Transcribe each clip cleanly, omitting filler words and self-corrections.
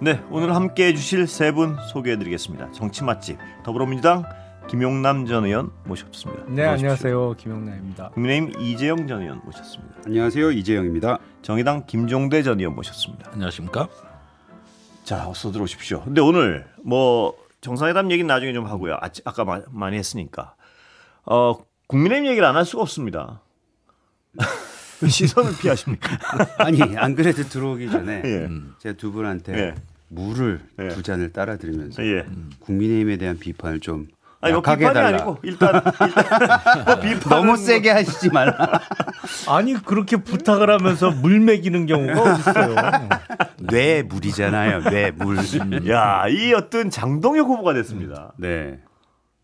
네, 오늘 함께해 주실 세 분 소개해드리겠습니다. 정치 맛집 더불어민주당 김용남 전 의원 모셨습니다. 네, 안녕하세요. 김용남입니다. 국민의힘 이재영 전 의원 모셨습니다. 안녕하세요. 이재영입니다. 정의당 김종대 전 의원 모셨습니다. 안녕하십니까? 자, 어서 들어오십시오. 근데 오늘 뭐 정상회담 얘기는 나중에 좀 하고요. 아까 많이 했으니까 국민의힘 얘기를 안 할 수가 없습니다. 시선을 피하십니까? 아니, 안 그래도 들어오기 전에 예. 제가 두 분한테 예. 물을 예. 두 잔을 따라 드리면서 예. 국민의힘에 대한 비판을 좀 아니, 뭐 약하게 비판이 해달라. 아니고 일단 뭐 비판은 너무 세게 하시지 말라. 아니 그렇게 부탁을 하면서 물 먹이는 경우가 어딨어요. 뇌 물이잖아요. 뇌 물. 야, 이 어떤 장동혁 후보가 됐습니다. 네.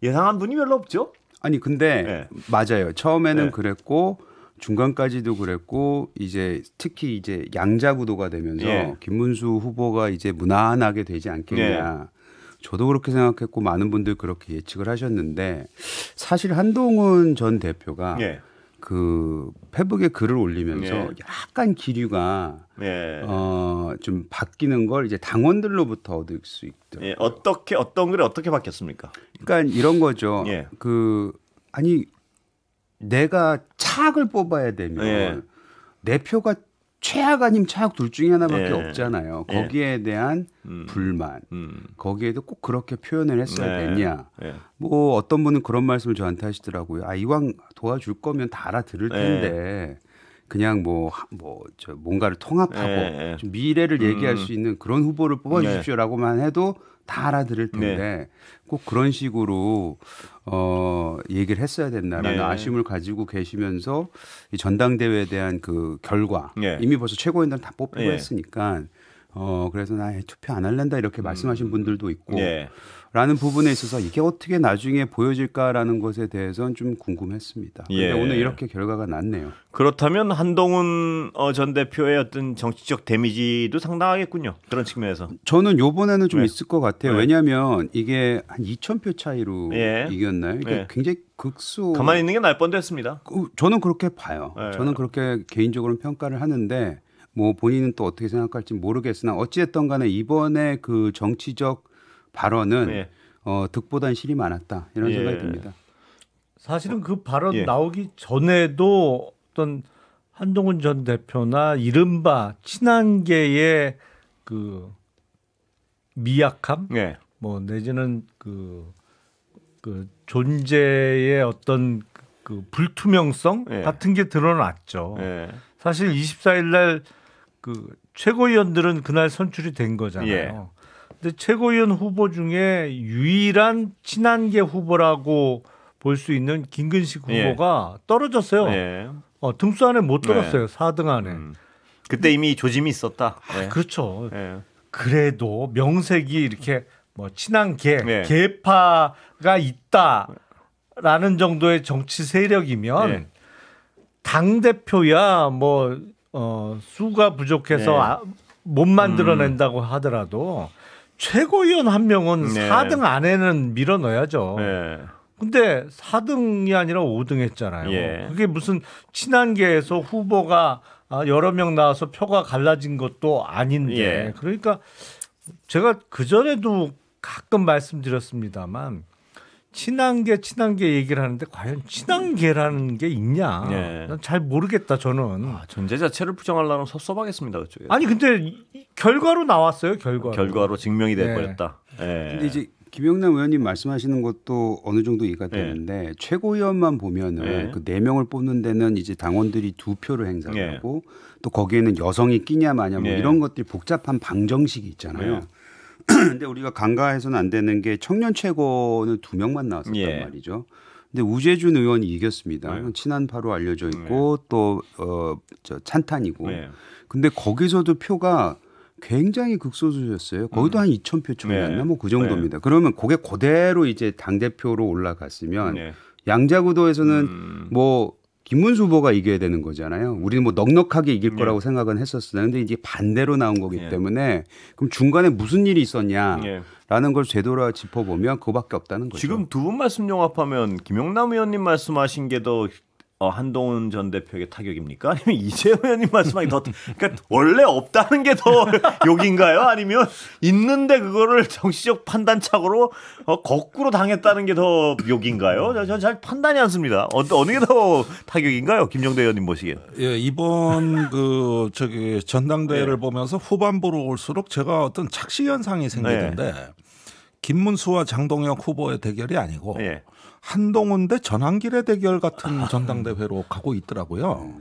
예상한 분이 별로 없죠? 아니 근데 맞아요. 처음에는 그랬고 중간까지도 그랬고 이제 특히 이제 양자 구도가 되면서 김문수 후보가 이제 무난하게 되지 않겠냐. 저도 그렇게 생각했고 많은 분들 그렇게 예측을 하셨는데 사실 한동훈 전 대표가 그 페북에 글을 올리면서 약간 기류가 좀 바뀌는 걸 이제 당원들로부터 얻을 수 있더라고요. 어떤 글이 어떻게 바뀌었습니까? 그러니까 이런 거죠. 아니 내가 차악을 뽑아야 되면 내 표가 최악 아니면 최악 둘 중에 하나밖에 없잖아요. 거기에 대한 불만, 거기에도 꼭 그렇게 표현을 했어야 됐냐. 뭐 어떤 분은 그런 말씀을 저한테 하시더라고요. 아, 이왕 도와줄 거면 다 알아들을 텐데 그냥 저 뭔가를 통합하고 좀 미래를 얘기할 수 있는 그런 후보를 뽑아주십시오라고만 해도 다 알아들을 텐데 꼭 그런 식으로 얘기를 했어야 됐나라는 아쉬움을 가지고 계시면서 이 전당대회에 대한 그 결과 이미 벌써 최고위원들은 다 뽑히고 했으니까 그래서 나 투표 안 할랜다 이렇게 말씀하신 분들도 있고 라는 부분에 있어서 이게 어떻게 나중에 보여질까라는 것에 대해서는 좀 궁금했습니다. 그런데 오늘 이렇게 결과가 났네요. 그렇다면 한동훈 전 대표의 어떤 정치적 데미지도 상당하겠군요. 그런 측면에서. 저는 이번에는 좀 있을 것 같아요. 왜냐하면 이게 한 2,000표 차이로 이겼나요? 이게 굉장히 극소. 가만히 있는 게 나을 뻔도 했습니다. 저는 그렇게 봐요. 저는 그렇게 개인적으로 평가를 하는데 뭐 본인은 또 어떻게 생각할지 모르겠으나 어찌됐든 간에 이번에 그 정치적 발언은 득보단 실이 많았다 이런 생각이 듭니다. 사실은 그 발언 나오기 전에도 어떤 한동훈 전 대표나 이른바 친한계의 그 미약함, 뭐 내지는 그 존재의 어떤 그 불투명성 같은 게 드러났죠. 사실 24일 날 그 최고위원들은 그날 선출이 된 거잖아요. 근데 최고위원 후보 중에 유일한 친한계 후보라고 볼 수 있는 김근식 후보가 떨어졌어요. 등수 안에 못 들었어요. 4등 안에. 그때 이미 조짐이 있었다. 그렇죠. 그래도 명색이 이렇게 뭐 친한계, 계파가 있다라는 정도의 정치 세력이면 당 대표야 뭐 수가 부족해서 못 만들어낸다고 하더라도 최고위원 한 명은 4등 안에는 밀어넣어야죠. 근데 4등이 아니라 5등 했잖아요. 그게 무슨 친한계에서 후보가 여러 명 나와서 표가 갈라진 것도 아닌데. 그러니까 제가 그전에도 가끔 말씀드렸습니다만 친한계 얘기를 하는데 과연 친한계라는 게 있냐. 난 잘 모르겠다 저는. 존재 자체를 부정하려면 섭섭하겠습니다. 그쪽에. 아니 근데 결과로 나왔어요. 결과로 증명이 돼버렸다. 근데 이제 김용남 의원님 말씀하시는 것도 어느 정도 이해가 되는데 최고위원만 보면은 그 4명을 뽑는 데는 이제 당원들이 2표를 행사하고 또 거기에는 여성이 끼냐 마냐 뭐 이런 것들이 복잡한 방정식이 있잖아요. 근데 우리가 간과해서는 안 되는 게 청년 최고는 2명만 나왔었단 말이죠. 근데 우재준 의원이 이겼습니다. 친한파로 알려져 있고 또 찬탄이고. 근데 거기서도 표가 굉장히 극소수였어요. 거기도 한 2,000표 초였나 뭐 그 정도입니다. 그러면 그게 그대로 이제 당 대표로 올라갔으면 양자구도에서는 뭐 김문수 후보가 이겨야 되는 거잖아요. 우리는 뭐 넉넉하게 이길 거라고 생각은 했었어요. 근데 이제 반대로 나온 거기 때문에 그럼 중간에 무슨 일이 있었냐라는 걸 되돌아 짚어보면 그거밖에 없다는 거죠. 지금 두 분 말씀 종합하면 김용남 의원님 말씀하신 게 더 한동훈 전 대표에게 타격입니까? 아니면 이재호 의원님 말씀하기 더 그러니까 원래 없다는 게 더 욕인가요? 아니면 있는데 그거를 정치적 판단착오로 거꾸로 당했다는 게 더 욕인가요? 저는 잘 판단이 안 씁니다. 어느 게 더 타격인가요? 김종대 의원님 보시기에. 예, 이번 전당대회를 보면서 후반부로 올수록 제가 어떤 착시 현상이 생기는데 김문수와 장동혁 후보의 대결이 아니고 한동훈 대 전한길의 대결 같은 전당대회로 가고 있더라고요.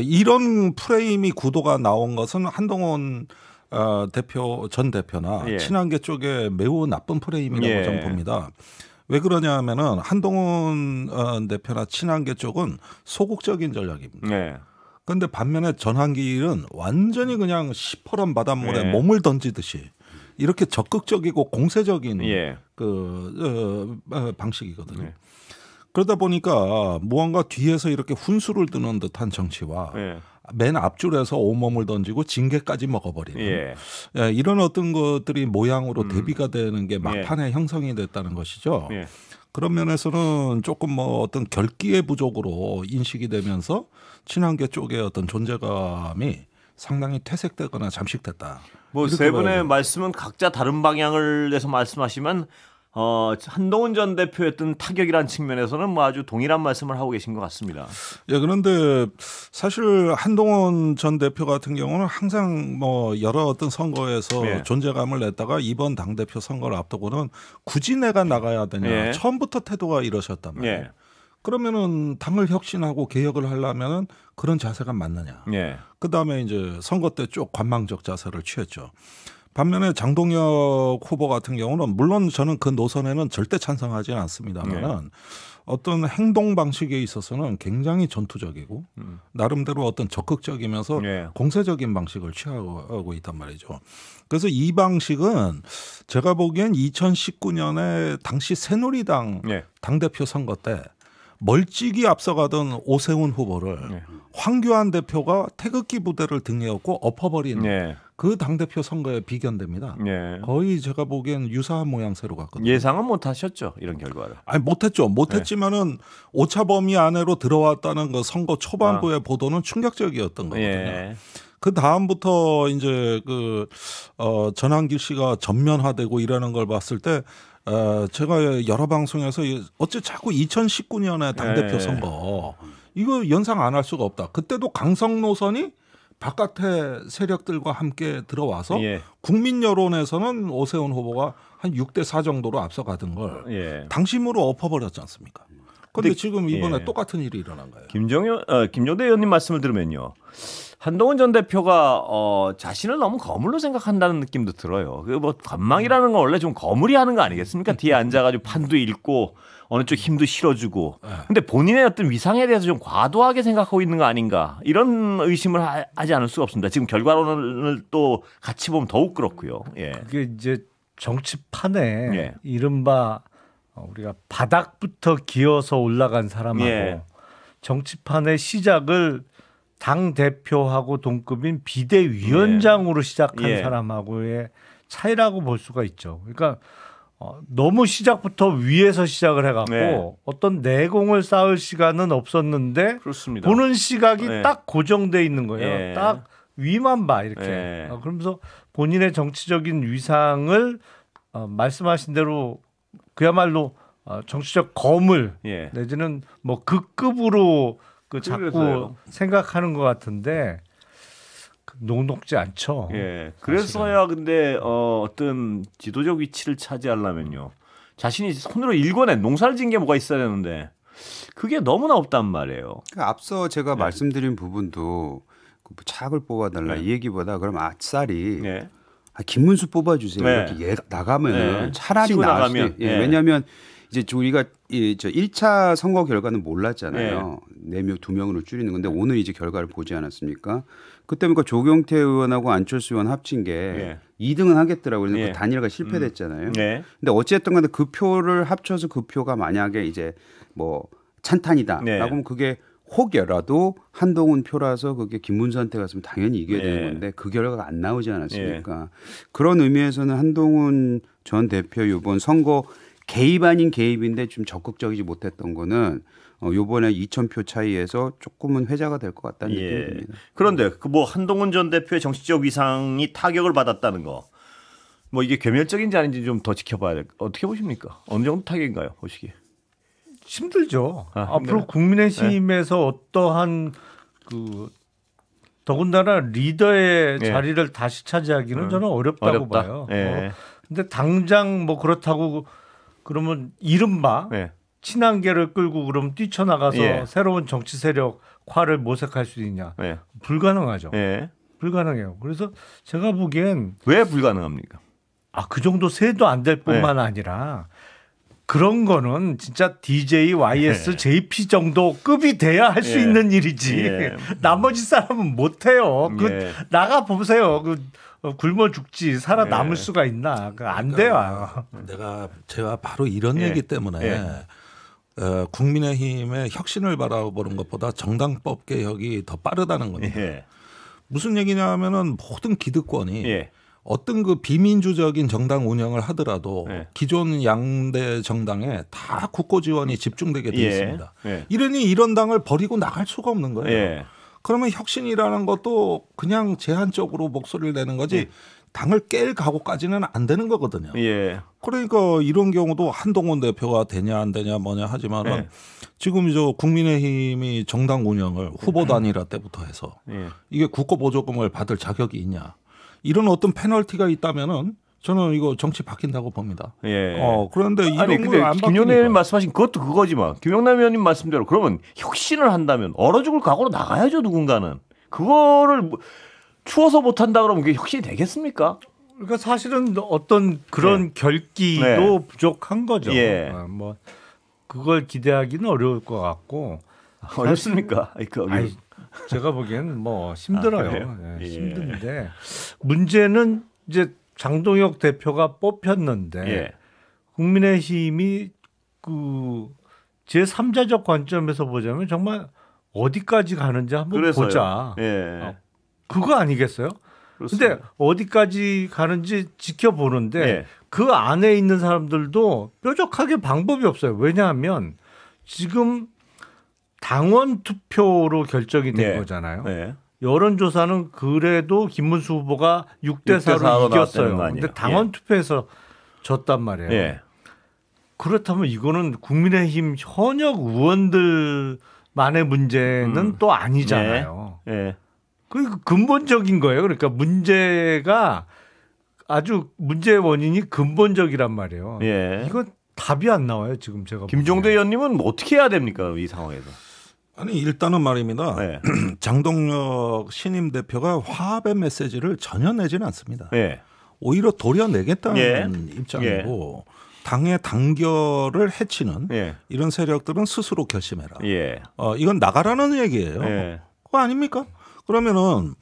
이런 프레임이 구도가 나온 것은 한동훈 전 대표나 친한계 쪽에 매우 나쁜 프레임이라고 저는 봅니다. 왜 그러냐 하면은 한동훈 대표나 친한계 쪽은 소극적인 전략입니다. 그런데 반면에 전한길은 완전히 그냥 시퍼런 바닷물에 몸을 던지듯이 이렇게 적극적이고 공세적인 방식이거든요. 그러다 보니까 무언가 뒤에서 이렇게 훈수를 두는 듯한 정치와 맨 앞줄에서 온몸을 던지고 징계까지 먹어버리는 이런 어떤 것들이 모양으로 대비가 되는 게 막판에 형성이 됐다는 것이죠. 그런 면에서는 조금 어떤 결기의 부족으로 인식이 되면서 친한계 쪽의 어떤 존재감이 상당히 퇴색되거나 잠식됐다. 세 분의 말씀은 각자 다른 방향을 내서 말씀하시면 한동훈 전 대표였던 타격이라는 측면에서는 아주 동일한 말씀을 하고 계신 것 같습니다. 그런데 사실 한동훈 전 대표 같은 경우는 항상 여러 어떤 선거에서 존재감을 냈다가 이번 당대표 선거를 앞두고는 굳이 내가 나가야 되냐 처음부터 태도가 이러셨단 말이에요. 그러면은 당을 혁신하고 개혁을 하려면은 그런 자세가 맞느냐. 그 다음에 이제 선거 때 쭉 관망적 자세를 취했죠. 반면에 장동혁 후보 같은 경우는 물론 저는 그 노선에는 절대 찬성하지는 않습니다만은 어떤 행동 방식에 있어서는 굉장히 전투적이고 나름대로 어떤 적극적이면서 공세적인 방식을 취하고 있단 말이죠. 그래서 이 방식은 제가 보기엔 2019년에 당시 새누리당 당대표 선거 때 멀찍이 앞서가던 오세훈 후보를 황교안 대표가 태극기 부대를 등에 업고 엎어버린 그 당대표 선거에 비견됩니다. 거의 제가 보기엔 유사한 모양새로 갔거든요. 예상은 못하셨죠, 이런 결과를? 아니 못했죠. 못했지만은 오차 범위 안으로 들어왔다는 그 선거 초반부의 보도는 충격적이었던 거거든요. 그 다음부터 이제 전한길 씨가 전면화되고 이러는 걸 봤을 때 제가 여러 방송에서 어째 자꾸 2019년에 당대표 선거 이거 연상 안 할 수가 없다. 그때도 강성 노선이 바깥의 세력들과 함께 들어와서 국민 여론에서는 오세훈 후보가 한 6대4 정도로 앞서가던 걸 당심으로 엎어버렸지 않습니까? 그런데 지금 이번에 똑같은 일이 일어난 거예요. 김종대 의원님 말씀을 들으면요. 한동훈 전 대표가 자신을 너무 거물로 생각한다는 느낌도 들어요. 관망이라는 건 원래 좀 거물이 하는 거 아니겠습니까? 뒤에 앉아가지고 판도 읽고 어느 쪽 힘도 실어주고. 근데 본인의 어떤 위상에 대해서 좀 과도하게 생각하고 있는 거 아닌가 이런 의심을 하지 않을 수가 없습니다. 지금 결과론을 또 같이 보면 더욱 그렇고요. 그게 이제 정치판에 이른바 우리가 바닥부터 기어서 올라간 사람하고 정치판의 시작을 당 대표하고 동급인 비대위원장으로 시작한 사람하고의 차이라고 볼 수가 있죠. 그러니까 너무 시작부터 위에서 시작을 해갖고 어떤 내공을 쌓을 시간은 없었는데 그렇습니다. 보는 시각이 딱 고정돼 있는 거예요. 딱 위만 봐 이렇게. 그러면서 본인의 정치적인 위상을 말씀하신 대로 그야말로 정치적 거물 내지는 극급으로 자꾸 생각하는 것 같은데 녹록지 않죠. 그래서야 근데 어떤 지도적 위치를 차지하려면요. 자신이 손으로 일궈낸 농사를 지은 게 뭐가 있어야 되는데 그게 너무나 없단 말이에요. 그러니까 앞서 제가 말씀드린 부분도 차악을 뽑아달라 이 얘기보다 그럼 아싸리 김문수 뽑아주세요. 이렇게 나가면 차라리 나가면 왜냐하면 이제 우리가 저 1차 선거 결과는 몰랐잖아요. 4명, 2명으로 줄이는 건데 오늘 이제 결과를 보지 않았습니까? 그때 보니까 조경태 의원하고 안철수 의원 합친 게 2등은 하겠더라고요. 그래서 그 단일화가 실패됐잖아요. 근데 어쨌든 간에 그 표를 합쳐서 그 표가 만약에 이제 찬탄이다라고 하면 그게 혹여라도 한동훈 표라서 그게 김문수한테 갔으면 당연히 이겨야 되는 건데 그 결과가 안 나오지 않았습니까? 그런 의미에서는 한동훈 전 대표 이번 선거 개입 아닌 개입인데 좀 적극적이지 못했던 거는 요번에 2,000표 차이에서 조금은 회자가 될 것 같다는 느낌이 듭니다. 그런데 그 뭐 한동훈 전 대표의 정치적 위상이 타격을 받았다는 거, 뭐 이게 괴멸적인지 아닌지 좀 더 지켜봐야 될. 어떻게 보십니까? 어느 정도 타격인가요, 보시기에? 힘들죠. 앞으로 국민의힘에서 어떠한 그 더군다나 리더의 자리를 다시 차지하기는 저는 어렵다고 봐요. 근데 당장 뭐 그렇다고 그러면 이른바 친한계를 끌고 그럼 뛰쳐나가서 새로운 정치 세력화를 모색할 수 있냐? 불가능하죠. 불가능해요. 그래서 제가 보기엔 왜 불가능합니까? 그 정도 세도 안 될 뿐만 아니라 그런 거는 진짜 DJ, YS, JP 정도 급이 돼야 할 수 있는 일이지. 나머지 사람은 못 해요. 나가 보세요. 굶어 죽지 살아남을 수가 있나? 안 돼요. 제가 바로 이런 얘기 때문에 국민의힘의 혁신을 바라보는 것보다 정당법 개혁이 더 빠르다는 겁니다. 무슨 얘기냐면은 모든 기득권이 어떤 그 비민주적인 정당 운영을 하더라도 기존 양대 정당에 다 국고 지원이 집중되게 되어 있습니다. 이러니 이런 당을 버리고 나갈 수가 없는 거예요. 그러면 혁신이라는 것도 그냥 제한적으로 목소리를 내는 거지 당을 깰 각오까지는 안 되는 거거든요. 그러니까 이런 경우도 한동훈 대표가 되냐 안 되냐 뭐냐 하지만은 지금 이제 국민의힘이 정당 운영을 후보 단일화 때부터 해서 이게 국고 보조금을 받을 자격이 있냐. 이런 어떤 페널티가 있다면은 저는 이거 정치 바뀐다고 봅니다. 그런데 이런 걸 안 바뀌니까. 김용남 의원님 말씀하신 그것도 그거지만 김용남 의원님 말씀대로 그러면 혁신을 한다면 얼어 죽을 각오로 나가야죠 누군가는. 그거를 추워서 못한다 그러면 그게 혁신이 되겠습니까? 그러니까 사실은 어떤 그런 결기도 부족한 거죠. 뭐 그걸 기대하기는 어려울 것 같고. 어렵습니까? 제가 보기에는 뭐 힘들어요. 힘든데 문제는 이제 장동혁 대표가 뽑혔는데 국민의힘이 그 제3자적 관점에서 보자면 정말 어디까지 가는지 한번 보자. 그거 아니겠어요? 그런데 어디까지 가는지 지켜보는데 그 안에 있는 사람들도 뾰족하게 방법이 없어요. 왜냐하면 지금 당원 투표로 결정이 된 거잖아요. 여론조사는 그래도 김문수 후보가 6대4로 이겼어요. 그런데 당원 투표에서 졌단 말이에요. 그렇다면 이거는 국민의힘 현역 의원들만의 문제는 또 아니잖아요. 그 근본적인 거예요. 그러니까 문제가 아주 문제의 원인이 근본적이란 말이에요. 이거 답이 안 나와요. 지금 제가 김종대 의원님은 어떻게 해야 됩니까? 이 상황에서. 아니 일단은 말입니다. 장동혁 신임 대표가 화합의 메시지를 전혀 내지는 않습니다. 오히려 도려내겠다는 입장이고 당의 단결을 해치는 이런 세력들은 스스로 결심해라. 이건 나가라는 얘기예요. 그거 아닙니까? 그러면은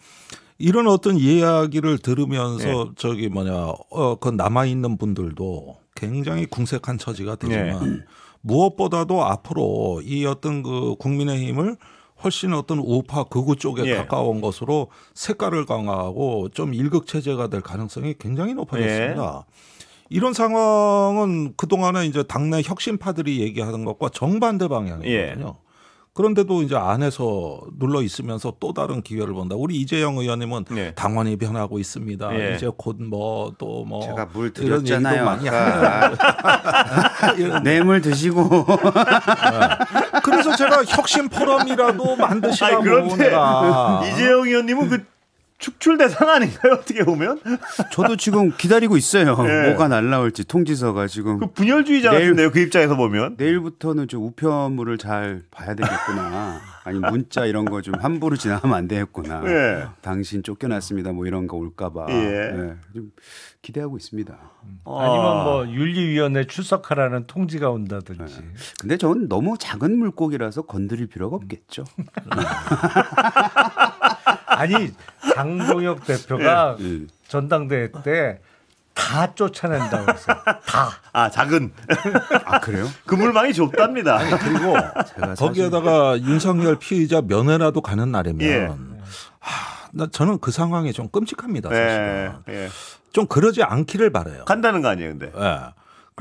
이런 어떤 이야기를 들으면서 그 남아 있는 분들도 굉장히 궁색한 처지가 되지만. 무엇보다도 앞으로 이 어떤 그 국민의힘을 훨씬 어떤 우파 극우 쪽에 가까운 것으로 색깔을 강화하고 좀 일극체제가 될 가능성이 굉장히 높아졌습니다. 이런 상황은 그동안에 이제 당내 혁신파들이 얘기하는 것과 정반대 방향이거든요. 그런데도 이제 안에서 눌러 있으면서 또 다른 기회를 본다. 우리 이재영 의원님은 당원이 변하고 있습니다. 이제 곧 뭐 또 뭐 제가 물 드렸잖아요. 많이 뇌물 드시고. 그래서 제가 혁신 포럼이라도 만드시라고. 그런데 이재영 의원님은 그 축출 대상 아닌가요? 어떻게 보면? 저도 지금 기다리고 있어요. 뭐가 날라올지 통지서가 지금. 그 분열주의자 같은데요. 그 입장에서 보면. 내일부터는 좀 우편물을 잘 봐야 되겠구나. 아니 문자 이런 거 좀 함부로 지나가면 안 되겠구나. 당신 쫓겨났습니다. 뭐 이런 거 올까봐. 좀 기대하고 있습니다. 아니면 뭐 윤리위원회 출석하라는 통지가 온다든지. 근데 전 너무 작은 물고기라서 건드릴 필요가 없겠죠. 아니 장동혁 대표가 전당대회 때 다 쫓아낸다고 했어요. 다. 작은. 그래요? 그물망이 좁답니다. 그리고 거기에다가 윤석열 피의자 면회라도 가는 날이면 저는 그 상황이 좀 끔찍합니다. 사실은. 좀 그러지 않기를 바라요. 간다는 거 아니에요, 근데.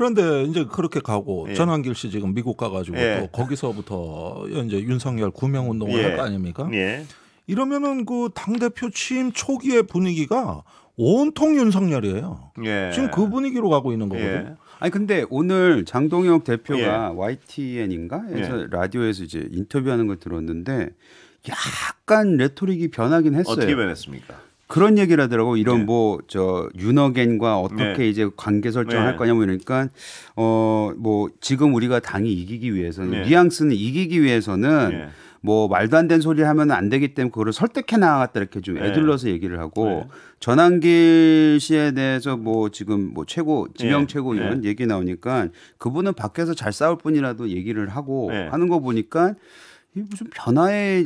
그런데 이제 그렇게 가고 전환길 씨 지금 미국 가가지고 또 거기서부터 이제 윤석열 구명 운동을 할 거 아닙니까? 이러면은 그 당 대표 취임 초기의 분위기가 온통 윤석열이에요. 지금 그 분위기로 가고 있는 거거든요. 아니 근데 오늘 장동혁 대표가 YTN인가에서 라디오에서 이제 인터뷰하는 걸 들었는데 약간 레토릭이 변하긴 했어요. 어떻게 변했습니까? 그런 얘기를 하더라고. 이런 뭐 저 윤어겐과 어떻게 이제 관계 설정할 거냐고 이러니까 뭐 지금 우리가 당이 이기기 위해서는 뉘앙스는 이기기 위해서는 뭐 말도 안 되는 소리 하면 안 되기 때문에 그거를 설득해 나갔다 이렇게 좀 애둘러서 얘기를 하고 전환길 씨에 대해서 뭐 지금 뭐 지명 최고위원 얘기 나오니까 그분은 밖에서 잘 싸울 뿐이라도 얘기를 하고 하는 거 보니까 이 무슨 변화에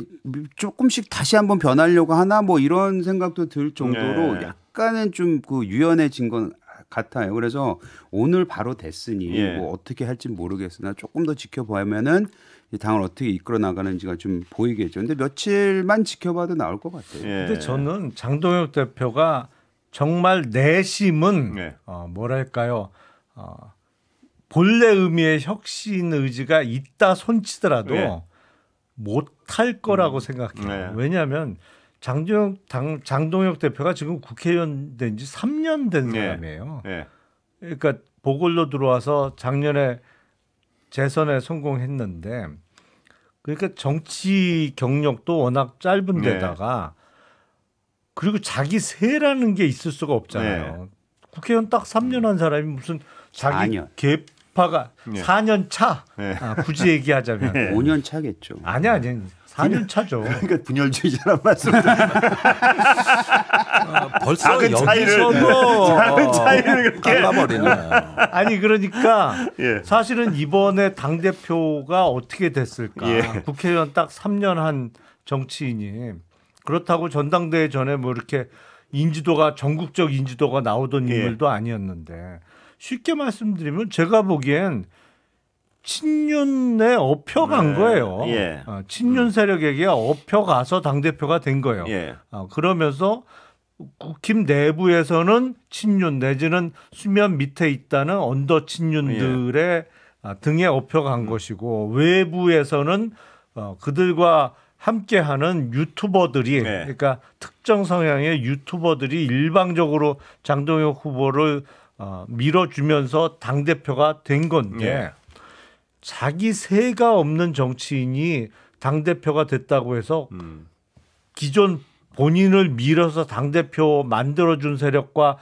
조금씩 다시 한번 변하려고 하나 뭐 이런 생각도 들 정도로 약간은 좀 그 유연해진 건 같아요. 그래서 오늘 바로 됐으니 뭐 어떻게 할지 모르겠으나 조금 더 지켜보면은 이 당을 어떻게 이끌어 나가는지가 좀 보이겠죠. 근데 며칠만 지켜봐도 나올 것 같아요. 근데 저는 장동혁 대표가 정말 내심은 뭐랄까요? 본래 의미의 혁신 의지가 있다 손치더라도 못할 거라고 생각해요. 왜냐하면 장동혁 대표가 지금 국회의원 된 지 3년 된 사람이에요. 그러니까 보궐로 들어와서 작년에 재선에 성공했는데 그러니까 정치 경력도 워낙 짧은 데다가 그리고 자기 세라는 게 있을 수가 없잖아요. 국회의원 딱 3년 한 사람이 무슨 자기 4년. 개파가 4년 차 굳이 얘기하자면 5년 차겠죠. 아니 4년 차죠. 그러니까 분열주의자란 말씀을 벌써 작은 차이를 그렇게 잘라버리네. 아니 그러니까 사실은 이번에 당 대표가 어떻게 됐을까? 국회의원 딱 3년 한 정치인이 그렇다고 전당대회 전에 뭐 이렇게 인지도가 전국적 인지도가 나오던 인물도 아니었는데 쉽게 말씀드리면 제가 보기엔 친윤에 업혀간 거예요. 친윤 세력에게 업혀가서 당대표가 된 거예요. 그러면서 국힘 내부에서는 친윤 내지는 수면 밑에 있다는 언더 친윤들의 등에 업혀간 것이고 외부에서는 그들과 함께하는 유튜버들이 그러니까 특정 성향의 유튜버들이 일방적으로 장동혁 후보를 밀어주면서 당대표가 된 건데 자기 세가 없는 정치인이 당대표가 됐다고 해서 기존 본인을 밀어서 당대표 만들어준 세력과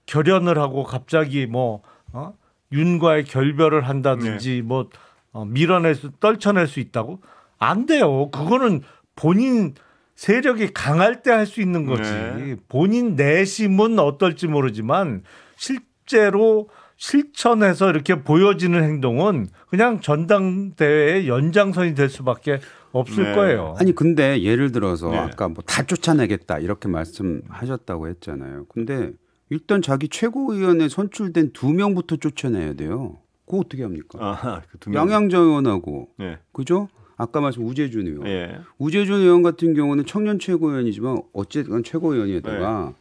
결연을 하고 갑자기 뭐 윤과의 결별을 한다든지 뭐 떨쳐낼 수 있다고? 안 돼요. 그거는 본인 세력이 강할 때 할 수 있는 거지. 본인 내심은 어떨지 모르지만 실제로 실천해서 이렇게 보여지는 행동은 그냥 전당대회의 연장선이 될 수밖에 없을 거예요. 아니 근데 예를 들어서 아까 뭐 다 쫓아내겠다 이렇게 말씀하셨다고 했잖아요. 근데 일단 자기 최고위원회 선출된 2명부터 쫓아내야 돼요. 그거 어떻게 합니까? 양양자 의원하고 그죠? 아까 말씀 우재준 의원. 우재준 의원 같은 경우는 청년 최고위원이지만 어쨌든 최고위원에다가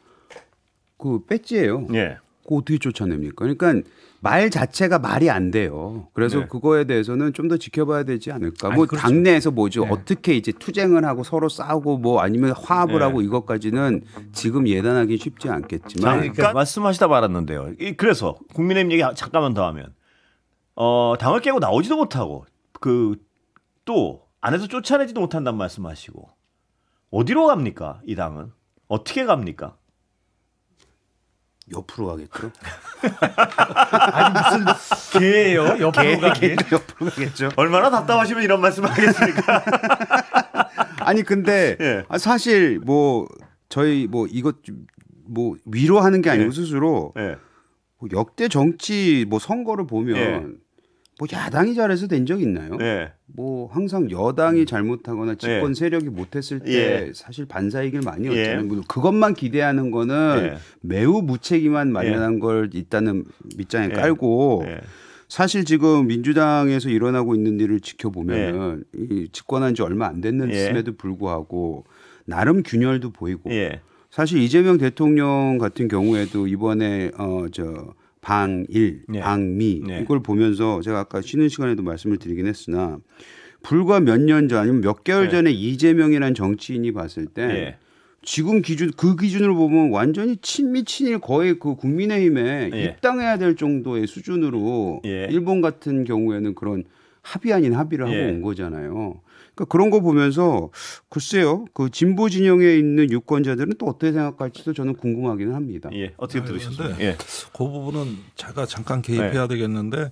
그 배지예요. 그거 어떻게 쫓아냅니까? 그러니까 말 자체가 말이 안 돼요. 그래서 그거에 대해서는 좀 더 지켜봐야 되지 않을까. 뭐 그렇죠. 당내에서 뭐죠. 어떻게 이제 투쟁을 하고 서로 싸우고 뭐 아니면 화합을 하고 이것까지는 지금 예단하기 쉽지 않겠지만. 그러니까 말씀하시다 말았는데요. 그래서 국민의힘 얘기 잠깐만 더 하면 당을 깨고 나오지도 못하고 또 안에서 쫓아내지도 못한다는 말씀하시고 어디로 갑니까? 이 당은 어떻게 갑니까? 옆으로 가겠죠. 아니 무슨 개예요? 옆으로 가겠죠. 얼마나 답답하시면 이런 말씀을 하겠습니까? 아니 근데 사실 뭐 저희 뭐 이것 뭐 위로하는 게 아니고 스스로 뭐 역대 정치 뭐 선거를 보면 뭐 야당이 잘해서 된 적 있나요? 뭐 항상 여당이 잘못하거나 집권 세력이 못했을 때 사실 반사이길 많이 했잖아요. 그것만 기대하는 거는 매우 무책임한 마련한 걸 일단은 밑장에 깔고 사실 지금 민주당에서 일어나고 있는 일을 지켜보면은 이 집권한 지 얼마 안 됐음에도 불구하고 나름 균열도 보이고 사실 이재명 대통령 같은 경우에도 이번에 방일, 네. 방미 네. 이걸 보면서 제가 아까 쉬는 시간에도 말씀을 드리긴 했으나 불과 몇 년 전 아니면 몇 개월 전에 이재명이라는 정치인이 봤을 때 지금 기준 그 기준으로 보면 완전히 친미 친일 거의 그 국민의힘에 입당해야 될 정도의 수준으로 일본 같은 경우에는 그런 합의 아닌 합의를 하고 온 거잖아요. 그러니까 그런 거 보면서 글쎄요, 그 진보 진영에 있는 유권자들은 또 어떻게 생각할지도 저는 궁금하기는 합니다. 어떻게 들으셨어요? 그 부분은 제가 잠깐 개입해야 되겠는데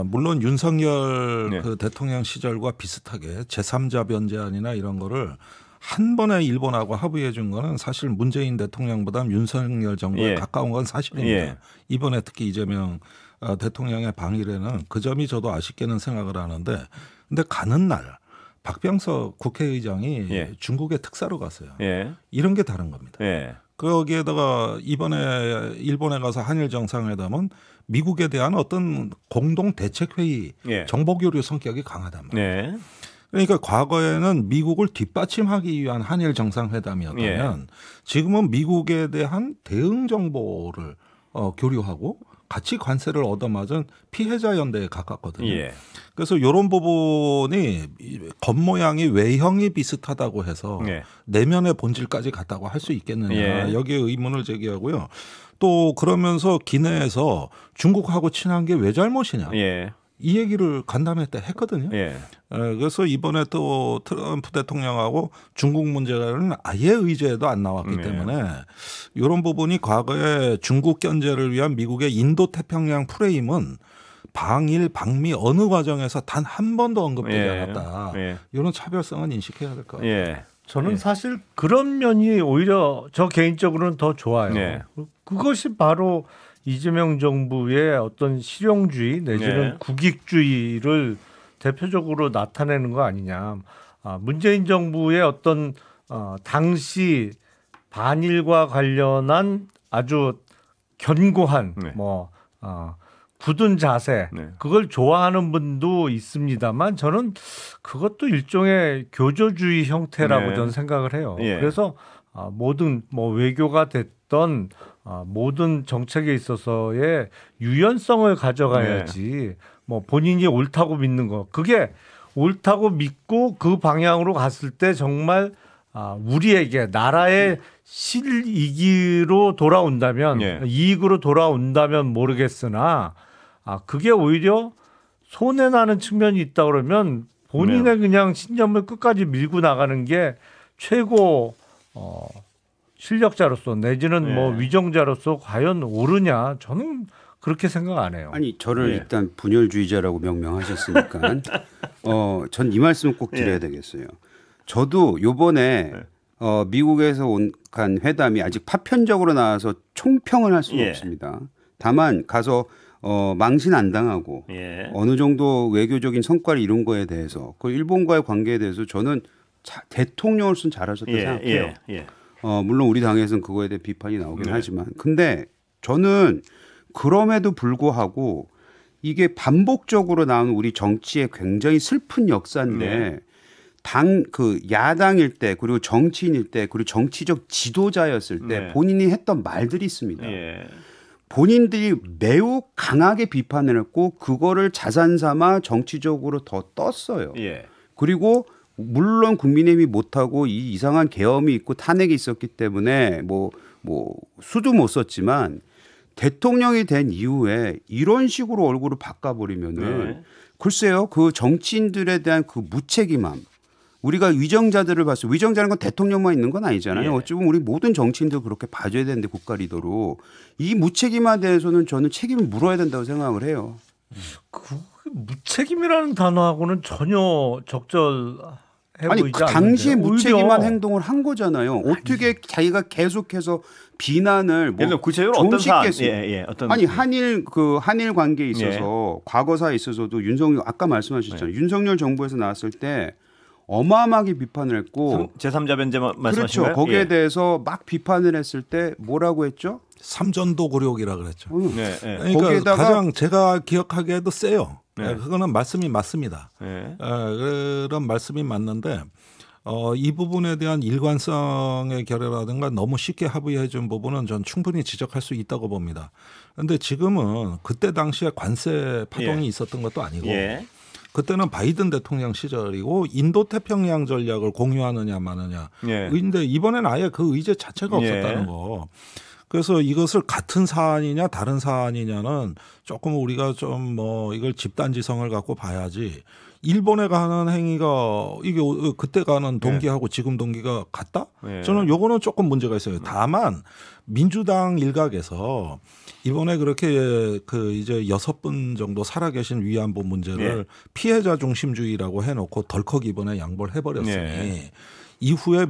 물론 윤석열 그 대통령 시절과 비슷하게 제3자 변제안이나 이런 거를 한 번에 일본하고 합의해 준 거는 사실 문재인 대통령보다 윤석열 정부에 가까운 건 사실입니다. 이번에 특히 이재명 대통령의 방일에는 그 점이 저도 아쉽게는 생각을 하는데 근데 가는 날 박병석 국회의장이 중국에 특사로 갔어요. 이런 게 다른 겁니다. 거기에다가 이번에 일본에 가서 한일 정상회담은 미국에 대한 어떤 공동 대책회의 정보교류 성격이 강하단 말이에요. 그러니까 과거에는 미국을 뒷받침하기 위한 한일 정상회담이었다면 지금은 미국에 대한 대응 정보를 교류하고 같이 관세를 얻어맞은 피해자 연대에 가깝거든요. 그래서 이런 부분이 겉모양이 외형이 비슷하다고 해서 내면의 본질까지 갔다고 할 수 있겠느냐 여기에 의문을 제기하고요. 또 그러면서 기내에서 중국하고 친한 게 왜 잘못이냐. 이 얘기를 간담회 때 했거든요. 그래서 이번에 또 트럼프 대통령하고 중국 문제는 아예 의제에도 안 나왔기 때문에 이런 부분이 과거에 중국 견제를 위한 미국의 인도 태평양 프레임은 방일, 방미 어느 과정에서 단 한 번도 언급되지 않았다. 이런 차별성은 인식해야 될 것 같아요. 저는 사실 그런 면이 오히려 저 개인적으로는 더 좋아요. 그것이 바로 이재명 정부의 어떤 실용주의 내지는 국익주의를 대표적으로 나타내는 거 아니냐. 문재인 정부의 어떤 당시 반일과 관련한 아주 견고한 굳은 자세 그걸 좋아하는 분도 있습니다만 저는 그것도 일종의 교조주의 형태라고 저는 생각을 해요. 그래서 모든 외교가 됐던 모든 정책에 있어서의 유연성을 가져가야지 본인이 옳다고 믿는 거 그게 옳다고 믿고 그 방향으로 갔을 때 정말 우리에게 나라의 실이익으로 돌아온다면 이익으로 돌아온다면 모르겠으나 그게 오히려 손해나는 측면이 있다 그러면 본인의 그냥 신념을 끝까지 밀고 나가는 게 최고 실력자로서 내지는 위정자로서 과연 옳으냐 저는 그렇게 생각 안 해요. 아니 저를 일단 분열주의자라고 명명하셨으니까 전 이 말씀 꼭 드려야 되겠어요. 저도 요번에 미국에서 간 회담이 아직 파편적으로 나와서 총평을 할 수는 없습니다. 다만 가서 망신 안 당하고 어느 정도 외교적인 성과를 이룬 거에 대해서 그 일본과의 관계에 대해서 저는 대통령으로서는 잘하셨다고 생각해요. 물론 우리 당에서는 그거에 대해 비판이 나오긴 하지만 근데 저는 그럼에도 불구하고 이게 반복적으로 나오는 우리 정치의 굉장히 슬픈 역사인데 야당일 때 그리고 정치인일 때 그리고 정치적 지도자였을 때 본인이 했던 말들이 있습니다. 본인들이 매우 강하게 비판을 했고 그거를 자산 삼아 정치적으로 더 떴어요. 그리고 물론 국민의힘이 못하고 이 이상한 계엄이 있고 탄핵이 있었기 때문에 수도 못 썼지만 대통령이 된 이후에 이런 식으로 얼굴을 바꿔버리면은 글쎄요 그 정치인들에 대한 그 무책임함 우리가 위정자들을 봤어요. 위정자는 건 대통령만 있는 건 아니잖아요. 어쩌면 우리 모든 정치인들 그렇게 봐줘야 되는데 국가 리더로 이 무책임함에 대해서는 저는 책임을 물어야 된다고 생각을 해요. 그 무책임이라는 단어하고는 전혀 아니 그 당시에 무책임한 행동을 한 거잖아요. 어떻게 자기가 계속해서 비난을 구체적으로 어떤 사안? 아니 한일 관계에 있어서 과거사에 있어서도 윤석열 아까 말씀하셨잖아요. 윤석열 정부에서 나왔을 때 어마어마하게 비판을 했고 제3자 변제 말씀하신 그렇죠. 거예요? 거기에 대해서 막 비판을 했을 때 뭐라고 했죠? 삼전도 굴욕이라 그랬죠. 그러니까 거기에다가 가장 제가 기억하기에도 세요. 그거는 말씀이 맞습니다. 그런 말씀이 맞는데 이 부분에 대한 일관성의 결여라든가 너무 쉽게 합의해 준 부분은 전 충분히 지적할 수 있다고 봅니다. 그런데 지금은 그때 당시에 관세 파동이 있었던 것도 아니고 그때는 바이든 대통령 시절이고 인도 태평양 전략을 공유하느냐 마느냐. 근데 이번에는 아예 그 의제 자체가 없었다는 거. 그래서 이것을 같은 사안이냐 다른 사안이냐는 조금 우리가 좀 뭐 이걸 집단지성을 갖고 봐야지. 일본에 가는 행위가 이게 그때 가는 동기하고 지금 동기가 같다? 저는 요거는 조금 문제가 있어요. 다만 민주당 일각에서 이번에 그렇게 그 이제 6분 정도 살아계신 위안부 문제를 피해자 중심주의라고 해놓고 덜컥 이번에 양보를 해버렸으니 이후에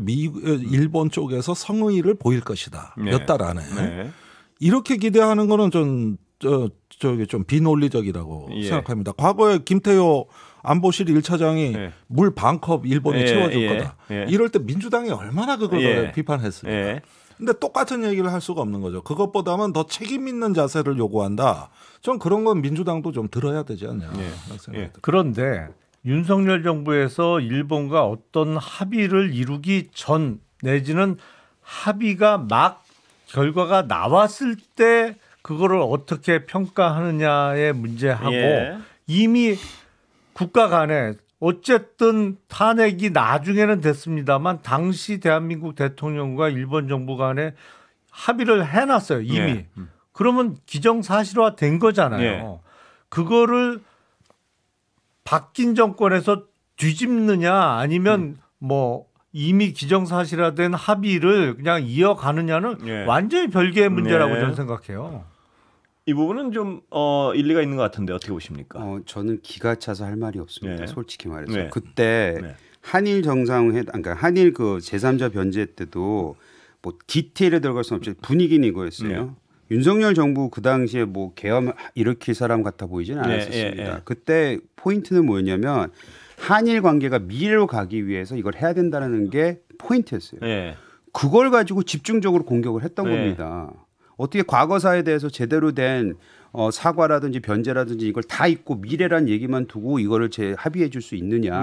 일본 쪽에서 성의를 보일 것이다. 몇 달 안에. 이렇게 기대하는 거는 좀 비논리적이라고 생각합니다. 과거에 김태효 안보실 1차장이 물 반컵 일본에 채워줄 거다. 이럴 때 민주당이 얼마나 그걸 비판했습니까? 근데 똑같은 얘기를 할 수가 없는 거죠. 그것보다는 더 책임 있는 자세를 요구한다. 전 그런 건 민주당도 좀 들어야 되지 않냐. 그런데 윤석열 정부에서 일본과 어떤 합의를 이루기 전 내지는 합의가 막 결과가 나왔을 때 그거를 어떻게 평가하느냐의 문제하고 이미 국가 간에 어쨌든 탄핵이 나중에는 됐습니다만 당시 대한민국 대통령과 일본 정부 간에 합의를 해놨어요. 이미. 그러면 기정사실화 된 거잖아요. 그거를 바뀐 정권에서 뒤집느냐 아니면 뭐 이미 기정사실화된 합의를 그냥 이어가느냐는 완전히 별개의 문제라고 저는 생각해요. 이 부분은 좀 일리가 있는 것 같은데 어떻게 보십니까? 저는 기가 차서 할 말이 없습니다. 솔직히 말해서 그때 한일 정상회담, 그러니까 한일 그 제3자 변제 때도 뭐 디테일에 들어갈 수 없이 분위기는 이거였어요. 윤석열 정부 그 당시에 뭐 계엄 일으킬 사람 같아 보이지는 않았었습니다. 그때 포인트는 뭐였냐면 한일 관계가 미래로 가기 위해서 이걸 해야 된다는 게 포인트였어요. 그걸 가지고 집중적으로 공격을 했던 겁니다. 어떻게 과거사에 대해서 제대로 된 사과라든지 변제라든지 이걸 다 잊고 미래란 얘기만 두고 이거를 합의해 줄 수 있느냐.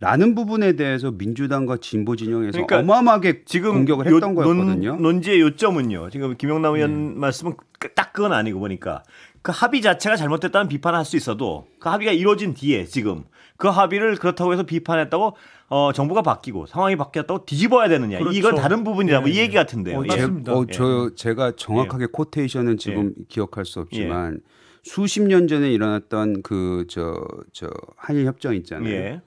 라는 부분에 대해서 민주당과 진보 진영에서 그러니까 어마어마하게 지금 공격을 했던 거였거든요. 논지의 요점은요. 지금 김영남 의원 말씀은 딱 그건 아니고 보니까 그 합의 자체가 잘못됐다는 비판을 할 수 있어도 그 합의가 이루어진 뒤에 지금 그 합의를 그렇다고 해서 비판했다고 정부가 바뀌고 상황이 바뀌었다고 뒤집어야 되느냐. 그렇죠. 이건 다른 부분이다. 이 얘기 같은데요. 제가 정확하게 코테이션은 지금 기억할 수 없지만 수십 년 전에 일어났던 그 한일 협정 있잖아요.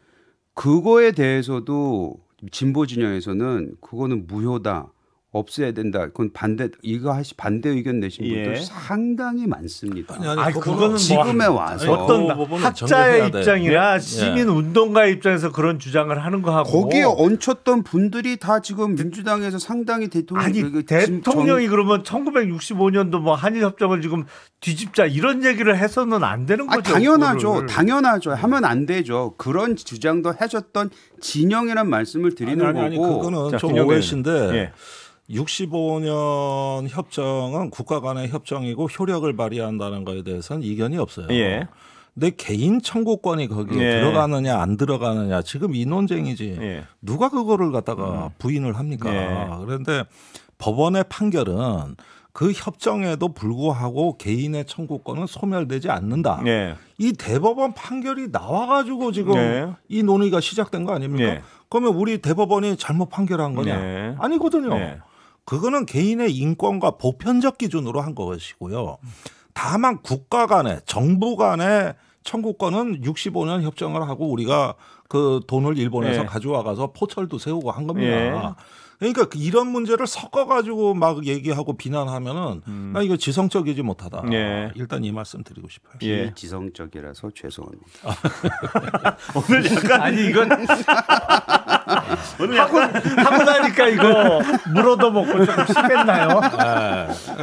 그거에 대해서도 진보 진영에서는 그거는 무효다. 없애야 된다. 그건 반대 의견 내신 분들 상당히 많습니다. 아니 그거는 지금에 와서 어떤 학자의 입장이나 시민 운동가의 입장에서 그런 주장을 하는 거하고 거기에 얹혔던 분들이 다 지금 민주당에서 상당히 대통령이 그러면 1965년도 뭐 한일 협정을 지금 뒤집자 이런 얘기를 해서는 안 되는 거죠. 당연하죠. 하면 안 되죠. 그런 주장도 하셨던 진영이란 말씀을 드리는 거고. 그거는 좀 오해신데 65년 협정은 국가 간의 협정이고 효력을 발휘한다는 것에 대해서는 이견이 없어요. 내 개인 청구권이 거기에 들어가느냐 안 들어가느냐 지금 이 논쟁이지. 누가 그거를 갖다가 부인을 합니까? 그런데 법원의 판결은 그 협정에도 불구하고 개인의 청구권은 소멸되지 않는다. 이 대법원 판결이 나와가지고 지금 이 논의가 시작된 거 아닙니까? 그러면 우리 대법원이 잘못 판결한 거냐? 아니거든요. 그거는 개인의 인권과 보편적 기준으로 한 것이고요. 다만 국가 간의 정부 간의 청구권은 65년 협정을 하고 우리가 그 돈을 일본에서 가져와가서 포철도 세우고 한 겁니다. 그러니까 이런 문제를 섞어가지고 막 얘기하고 비난하면은 나 이거 지성적이지 못하다. 일단 이 말씀 드리고 싶어요. 비지성적이라서 죄송합니다. 오늘 약간 아니 이건 오늘 하고 나니까 이거 물어도 먹고 좀 심했나요?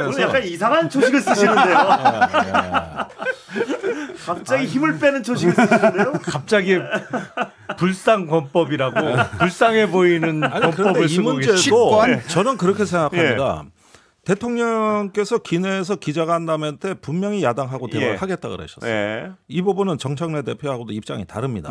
오늘 약간 이상한 초식을 쓰시는데요. 갑자기 힘을 빼는 초식을 쓰시는데요. 갑자기 불상권법이라고 불쌍해 보이는 권법을 쓰고 계시고 저는 그렇게 생각합니다. 대통령께서 기내에서 기자간담회 때 분명히 야당하고 대화를 하겠다 그러셨어요. 이 부분은 정청래 대표하고도 입장이 다릅니다.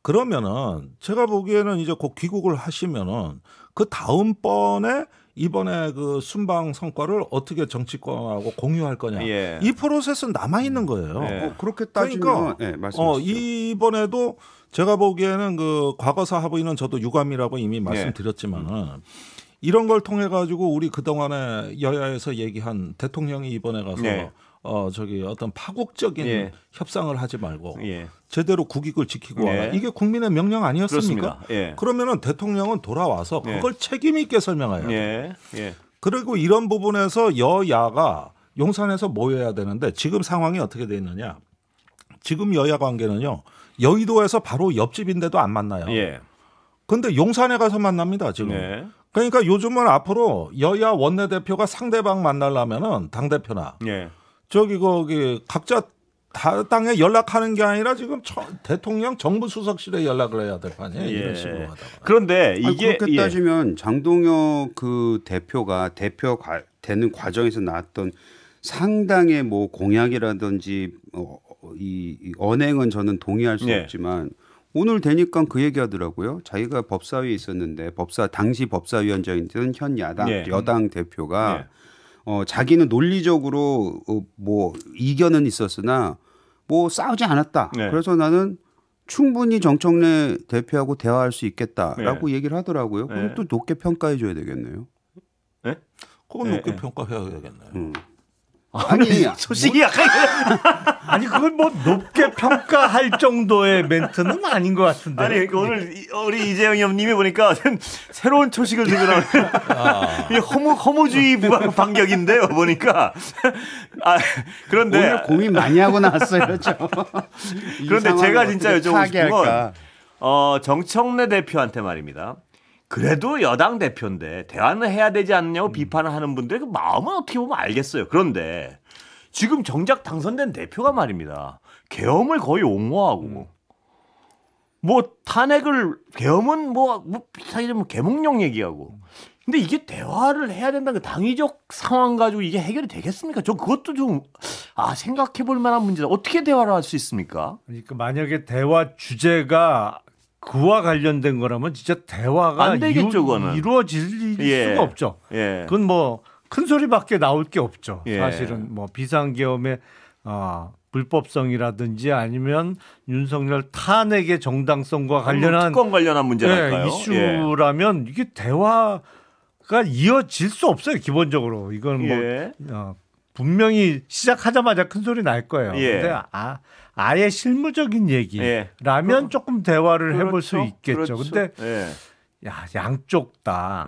그러면은 제가 보기에는 이제 곧 귀국을 하시면은 그 다음번에 이번에 그 순방 성과를 어떻게 정치권하고 공유할 거냐. 예. 이 프로세스는 남아 있는 거예요. 예. 그렇게 따지면 그러니까 말씀하시죠. 이번에도 제가 보기에는 그 과거사 하부인은 저도 유감이라고 이미 말씀드렸지만은 이런 걸 통해 가지고 우리 그동안에 여야에서 얘기한 대통령이 이번에 가서 저기 어떤 파국적인 협상을 하지 말고 제대로 국익을 지키고 와라. 이게 국민의 명령 아니었습니까? 그러면은 대통령은 돌아와서 그걸 책임 있게 설명해야 돼요. 그리고 이런 부분에서 여야가 용산에서 모여야 되는데 지금 상황이 어떻게 돼 있느냐? 지금 여야 관계는요. 여의도에서 바로 옆집인데도 안 만나요. 근데 용산에 가서 만납니다, 지금. 그러니까 요즘은 앞으로 여야 원내대표가 상대방 만나려면은 당대표나 거기 각자 당에 연락하는 게 아니라 지금 대통령 정부 수석실에 연락을 해야 될 거 아니에요. 이런 식으로 하다가. 그런데 이게 그렇게 따지면 장동혁 그 대표가 대표 되는 과정에서 나왔던 상당의 뭐 공약이라든지 이 언행은 저는 동의할 수 없지만 오늘 되니까 그 얘기하더라고요. 자기가 법사위에 있었는데 당시 법사위원장이던 현 여당 대표가 자기는 논리적으로 뭐 이견은 있었으나 뭐 싸우지 않았다. 그래서 나는 충분히 정청래 대표하고 대화할 수 있겠다라고 얘기를 하더라고요. 그럼 또 높게 평가해 줘야 되겠네요. 그건 높게 평가해야 되겠네요. 아니 소식이 약간 아니 그걸 뭐 높게 평가할 정도의 멘트는 아닌 것 같은데. 아니 오늘 우리 이재영 형님이 보니까 새로운 초식을 들고 나오니까 허무주의 반격인데요 보니까. 그런데 오늘 고민 많이 하고 나왔어요. 그런데 제가 진짜 여쭤보고 싶은 건 정청래 대표한테 말입니다. 그래도 여당 대표인데 대화는 해야 되지 않느냐고 비판을 하는 분들의 그 마음은 어떻게 보면 알겠어요. 그런데 지금 정작 당선된 대표가 말입니다. 계엄을 거의 옹호하고 뭐 탄핵을 계엄은 뭐 사실은 계몽령 얘기하고 근데 이게 대화를 해야 된다는 그 당위적 상황 가지고 이게 해결이 되겠습니까? 저 그것도 좀 생각해 볼 만한 문제다. 어떻게 대화를 할 수 있습니까? 그러니까 만약에 대화 주제가 그와 관련된 거라면 진짜 대화가 안 되겠죠, 이루어질 수가 없죠. 그건 뭐 큰 소리밖에 나올 게 없죠. 사실은 뭐 비상계엄의 불법성이라든지 아니면 윤석열 탄핵의 정당성과 관련한 특권 관련한 문제랄까요? 이슈라면 이게 대화가 이어질 수 없어요. 기본적으로 이건 뭐 분명히 시작하자마자 큰 소리 날 거예요. 근데 아예 실무적인 얘기라면 조금 대화를 해볼 수 있겠죠. 근데 양쪽 다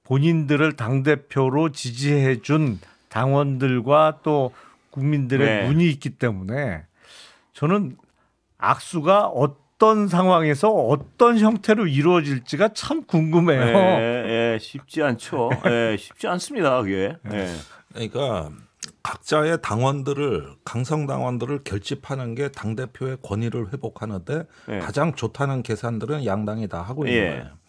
본인들을 당대표로 지지해준 당원들과 또 국민들의 눈이 있기 때문에 저는 악수가 어떤 상황에서 어떤 형태로 이루어질지가 참 궁금해요. 쉽지 않죠. 쉽지 않습니다. 그게. 그러니까 각자의 당원들을 강성 당원들을 결집하는 게 당대표의 권위를 회복하는데 가장 좋다는 계산들은 양당이 다 하고 있는 거예요.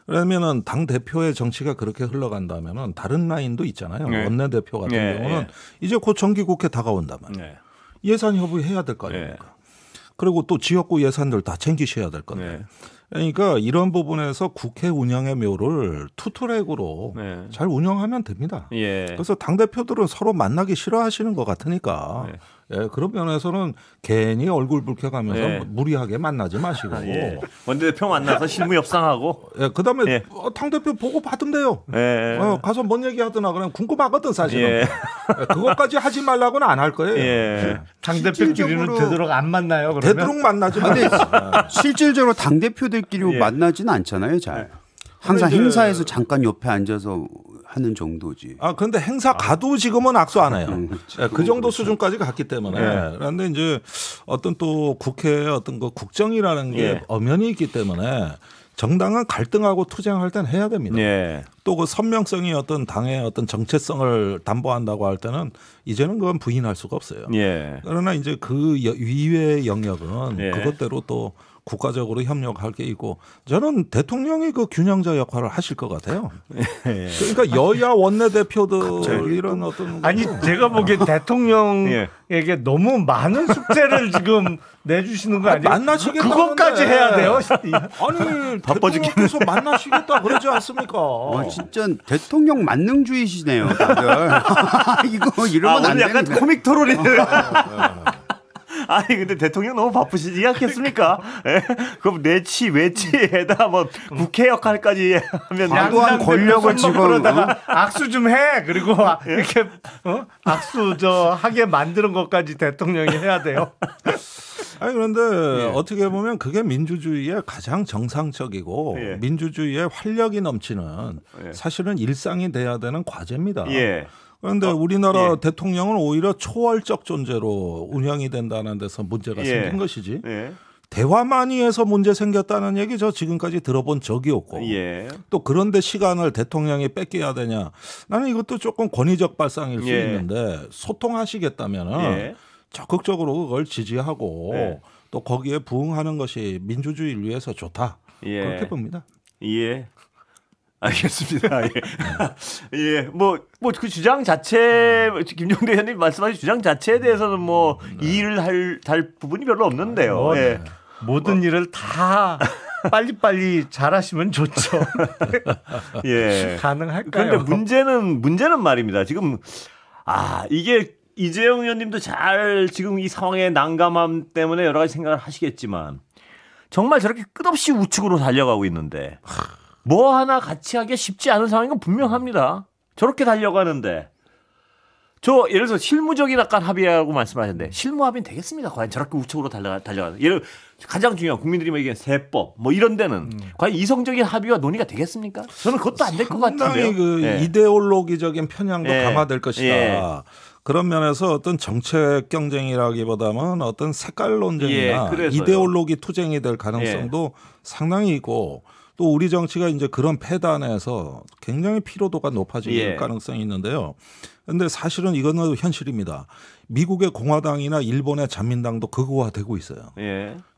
그러면은 당 대표의 정치가 그렇게 흘러간다면은 다른 라인도 있잖아요. 원내대표 같은 경우는 이제 곧 정기국회 다가온단 말이에요. 예산 협의해야 될 거 아닙니까? 그리고 또 지역구 예산들 다 챙기셔야 될 건데. 그러니까 이런 부분에서 국회 운영의 묘를 투트랙으로 잘 운영하면 됩니다. 그래서 당대표들은 서로 만나기 싫어하시는 것 같으니까 그런 면에서는 괜히 얼굴 붉혀가면서 무리하게 만나지 마시고 원내대표 만나서 실무 협상하고 그다음에 당대표 보고 받으면 돼요. 가서 뭔 얘기하더나 그냥 궁금하거든 사실은. 그것까지 하지 말라고는 안 할 거예요. 당대표끼리는 되도록 안 만나요. 그러면? 되도록 만나지 마세요. 실질적으로 당대표들끼리 만나지는 않잖아요. 잘. 항상 행사에서 잠깐 옆에 앉아서 하는 정도지. 그런데 행사 가도 지금은 악수 안 해요. 그 정도 수준까지 갔기 때문에. 그런데 이제 어떤 또 국회의 어떤 그 국정이라는 게 엄연히 있기 때문에 정당은 갈등하고 투쟁할 땐 해야 됩니다. 또 그 선명성이 어떤 당의 어떤 정체성을 담보한다고 할 때는 이제는 그건 부인할 수가 없어요. 그러나 이제 그 이외의 영역은 그것대로 또 국가적으로 협력할 게 있고 저는 대통령이 그 균형자 역할을 하실 것 같아요. 그러니까 여야 원내대표들 이런 어떤 아니 제가 보기엔 대통령에게 너무 많은 숙제를 지금 내주시는 거 아니에요? 만나시겠다 그것까지 해야 돼요? 아니 대통령께서 만나시겠다 그러지 않습니까? 진짜 대통령 만능주의시네요 다들. 이거 이러면 안 약간 됩니다. 코믹 토론이네요. 아니 근데 대통령 너무 바쁘시지 않겠습니까? 그럼 내치 외치에다 뭐 국회 역할까지 하면 과도한 권력을 지금 악수 좀 해. 그리고 이렇게 악수 하게 만드는 것까지 대통령이 해야 돼요. 아니 그런데 어떻게 보면 그게 민주주의의 가장 정상적이고 민주주의의 활력이 넘치는 사실은 일상이 돼야 되는 과제입니다. 그런데 우리나라 대통령은 오히려 초월적 존재로 운영이 된다는 데서 문제가 생긴 것이지. 대화만이 해서 문제 생겼다는 얘기 저 지금까지 들어본 적이 없고 또 그런데 시간을 대통령이 뺏겨야 되냐. 나는 이것도 조금 권위적 발상일 수 있는데 소통하시겠다면 적극적으로 그걸 지지하고 또 거기에 부응하는 것이 민주주의를 위해서 좋다. 그렇게 봅니다. 알겠습니다. 뭐 그 주장 자체 김종대 의원님 말씀하신 주장 자체에 대해서는 뭐 이의를 할 부분이 별로 없는데요. 모든 일을 다 빨리빨리 잘하시면 좋죠. 가능할까요? 그런데 문제는 말입니다. 지금 이게 이재용 의원님도 잘 지금 이 상황의 난감함 때문에 여러 가지 생각을 하시겠지만 정말 저렇게 끝없이 우측으로 달려가고 있는데 뭐 하나 같이 하기 쉽지 않은 상황인 건 분명합니다. 저렇게 달려가는데 예를 들어서 실무적인 아까 합의라고 말씀하셨는데 실무 합의는 되겠습니까? 과연 저렇게 우측으로 달려가는 예를 가장 중요한 국민들이 얘기하는 세법 뭐 이런 데는 과연 이성적인 합의와 논의가 되겠습니까? 저는 그것도 안 될 것 같은데요. 상당히 그 이데올로기적인 편향도 감화될 것이다. 그런 면에서 어떤 정책 경쟁이라기보다는 어떤 색깔 논쟁이나 이데올로기 투쟁이 될 가능성도 상당히 있고 또 우리 정치가 이제 그런 패단에서 굉장히 피로도가 높아질 가능성이 있는데요. 그런데 사실은 이거는 현실입니다. 미국의 공화당이나 일본의 자민당도 극우화되고 있어요.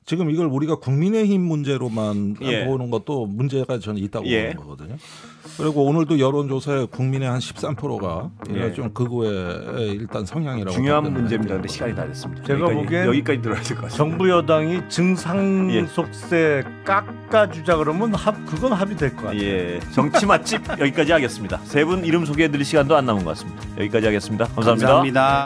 지금 이걸 우리가 국민의힘 문제로만 보는 것도 문제가 저는 있다고 보는 거거든요. 그리고 오늘도 여론조사에 국민의 한 13%가 좀 극우의 일단 성향이라고 중요한 문제입니다. 근데 시간이 다 됐습니다. 제가 보기엔 여기까지 들어야 될 것 같습니다. 정부 여당이 증상속세 깎아주자 그러면 그건 합의될 것 같아요. 정치 맛집 여기까지 하겠습니다. 세 분 이름 소개해드릴 시간도 안 남은 것 같습니다. 여기까지 하겠습니다. 감사합니다. 감사합니다.